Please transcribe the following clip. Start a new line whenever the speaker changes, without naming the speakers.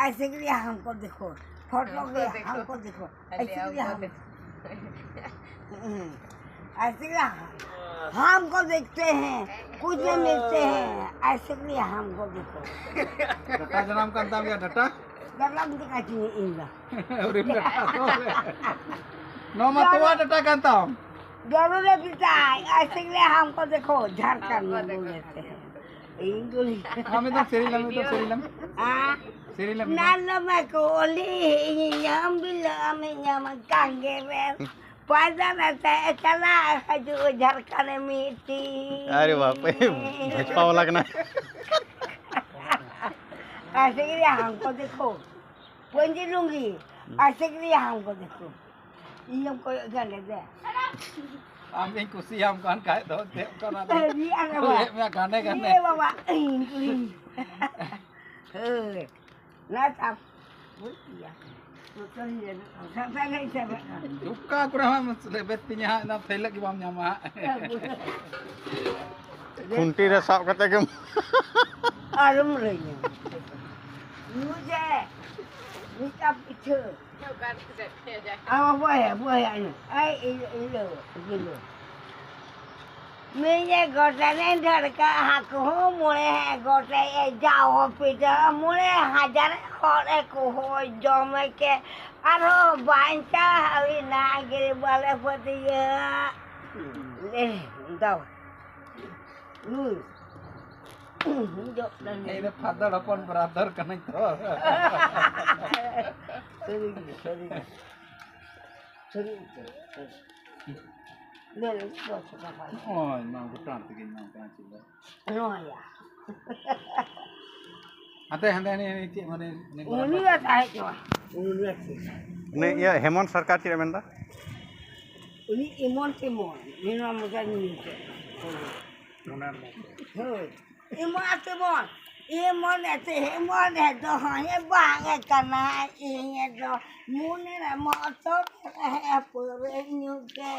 ऐसे के लिए हमको देखो फोटो के हमको देखो ऐसे के लिए हम ऐसे के लिए हमको देखते हैं कुछ नहीं मिलते हैं ऐसे के लिए हमको देखो
डटा जनाम करता क्या डटा
dalam dikasih indah
urim डटा तो नो मत तो डटा करता हूं
जरूर पिता ऐसे के लिए हमको देखो झारखंड में बोल लेते हैं इंग्लिश
हमें तो सेरिलम
Nana makuli yang bila menyam kangerer pada nata kala haju Jharkhand miti
अरे बाप रे भजपाव लगना
ऐसे के लिए हमको देखो पंजी लूंगी ऐसे के लिए हमको देखो ये हमको गले दे
हम एक कुर्सी हम कान खाए तो दे करा दे
ये अरे
मैं खाने
ये बाबा ना था बुतिया तो ये sampai enggak bisa
duka kurang lebetnya na thela ki bam nyama
Khunti रे साब कते के
आलम रही मुझे निका पीछे buaya ini ini मुझे गोटने धड़का हक हो मुझे गोटे जाओ पीछे मुझे हजार खोले को हो जमे के अरे बांचा अभी ना गिरे वाले पतिया ले दाव जो
ini father upon brother kan itu
sorry ले लो तो
oh ना गुटान तक ना kan sila
no ya
ate hande ni ti mane ni
उन्हीं का है जो उन्हीं का
ने ये हेमंत सरकार ची मेंदा
उन्हीं इमोन से मोन मेरा मुझे नहीं है इमोन से मोन इमोन है तो हाँ ये बांगे करना है ये तो मुने ना मोटो है पूरे न्यू के